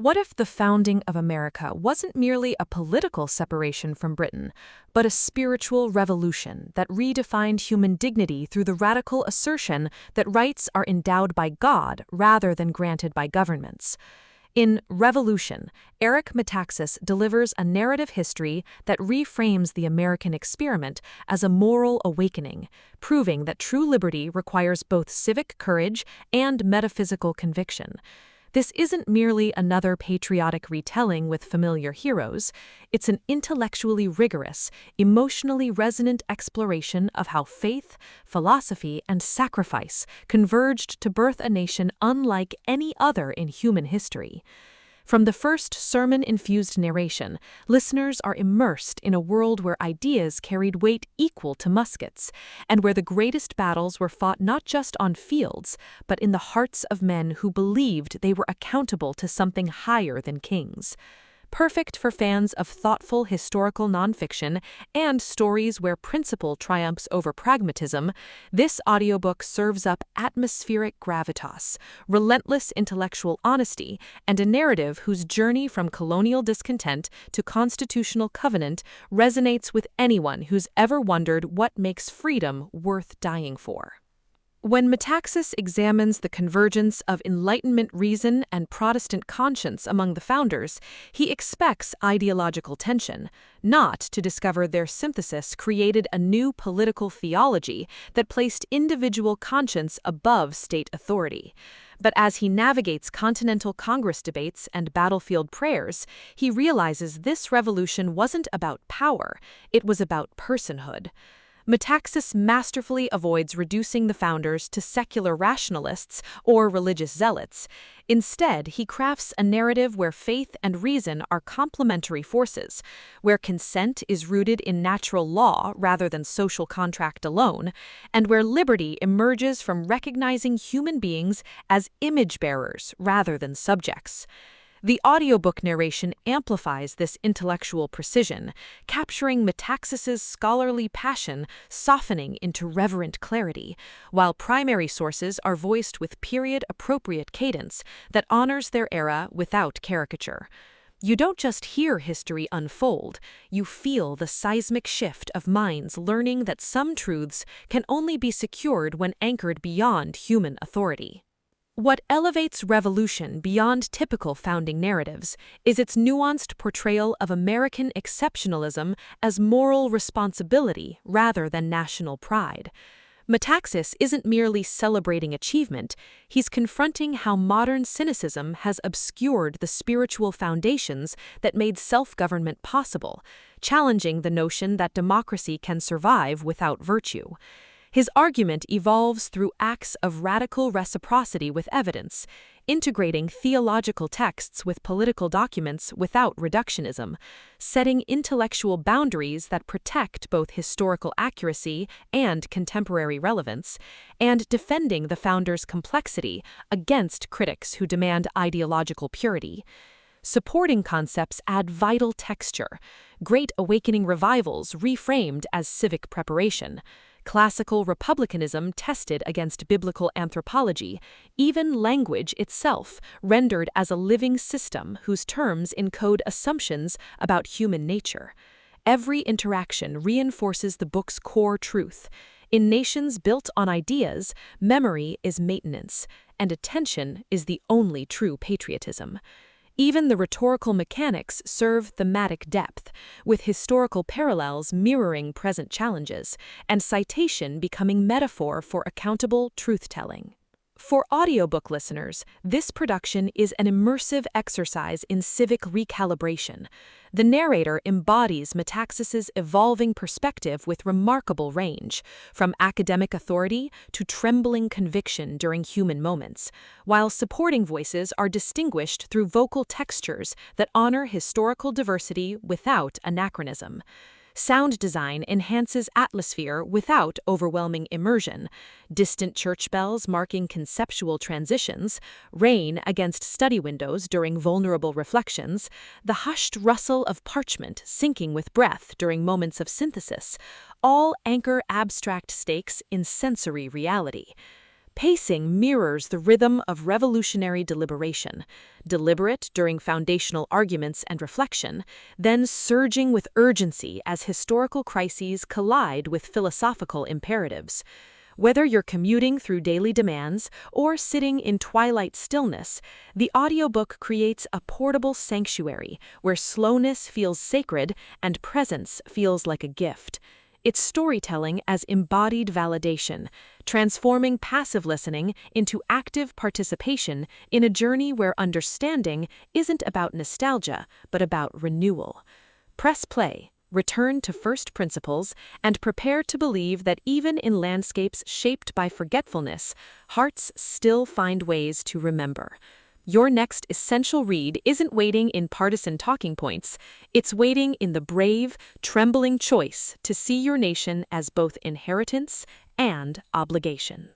What if the founding of America wasn't merely a political separation from Britain, but a spiritual revolution that redefined human dignity through the radical assertion that rights are endowed by God rather than granted by governments? In Revolution, Eric Metaxas delivers a narrative history that reframes the American experiment as a moral awakening, proving that true liberty requires both civic courage and metaphysical conviction. This isn't merely another patriotic retelling with familiar heroes, it's an intellectually rigorous, emotionally resonant exploration of how faith, philosophy, and sacrifice converged to birth a nation unlike any other in human history. From the first sermon-infused narration, listeners are immersed in a world where ideas carried weight equal to muskets, and where the greatest battles were fought not just on fields, but in the hearts of men who believed they were accountable to something higher than kings. Perfect for fans of thoughtful historical nonfiction and stories where principle triumphs over pragmatism, this audiobook serves up atmospheric gravitas, relentless intellectual honesty, and a narrative whose journey from colonial discontent to constitutional covenant resonates with anyone who's ever wondered what makes freedom worth dying for. When Metaxas examines the convergence of Enlightenment reason and Protestant conscience among the founders, he expects ideological tension, not to discover their synthesis created a new political theology that placed individual conscience above state authority. But as he navigates Continental Congress debates and battlefield prayers, he realizes this revolution wasn't about power, it was about personhood. Metaxas masterfully avoids reducing the founders to secular rationalists or religious zealots. Instead, he crafts a narrative where faith and reason are complementary forces, where consent is rooted in natural law rather than social contract alone, and where liberty emerges from recognizing human beings as image-bearers rather than subjects. The audiobook narration amplifies this intellectual precision, capturing Metaxas's scholarly passion softening into reverent clarity, while primary sources are voiced with period-appropriate cadence that honors their era without caricature. You don't just hear history unfold, you feel the seismic shift of minds learning that some truths can only be secured when anchored beyond human authority. What elevates Revolution beyond typical founding narratives is its nuanced portrayal of American exceptionalism as moral responsibility rather than national pride. Metaxas isn't merely celebrating achievement, he's confronting how modern cynicism has obscured the spiritual foundations that made self-government possible, challenging the notion that democracy can survive without virtue. His argument evolves through acts of radical reciprocity with evidence, integrating theological texts with political documents without reductionism, setting intellectual boundaries that protect both historical accuracy and contemporary relevance, and defending the founders' complexity against critics who demand ideological purity. Supporting concepts add vital texture, Great Awakening revivals reframed as civic preparation, classical republicanism tested against biblical anthropology, even language itself rendered as a living system whose terms encode assumptions about human nature. Every interaction reinforces the book's core truth. In nations built on ideas, memory is maintenance, and attention is the only true patriotism. Even the rhetorical mechanics serve thematic depth, with historical parallels mirroring present challenges, and citation becoming metaphor for accountable truth-telling. For audiobook listeners, this production is an immersive exercise in civic recalibration. The narrator embodies Metaxas's evolving perspective with remarkable range, from academic authority to trembling conviction during human moments, while supporting voices are distinguished through vocal textures that honor historical diversity without anachronism. Sound design enhances atmosphere without overwhelming immersion. Distant church bells marking conceptual transitions, rain against study windows during vulnerable reflections, the hushed rustle of parchment syncing with breath during moments of synthesis, all anchor abstract stakes in sensory reality. Pacing mirrors the rhythm of revolutionary deliberation, deliberate during foundational arguments and reflection, then surging with urgency as historical crises collide with philosophical imperatives. Whether you're commuting through daily demands or sitting in twilight stillness, the audiobook creates a portable sanctuary where slowness feels sacred and presence feels like a gift. It's storytelling as embodied validation, transforming passive listening into active participation in a journey where understanding isn't about nostalgia, but about renewal. Press play, return to first principles, and prepare to believe that even in landscapes shaped by forgetfulness, hearts still find ways to remember. Your next essential read isn't waiting in partisan talking points. It's waiting in the brave, trembling choice to see your nation as both inheritance and obligation.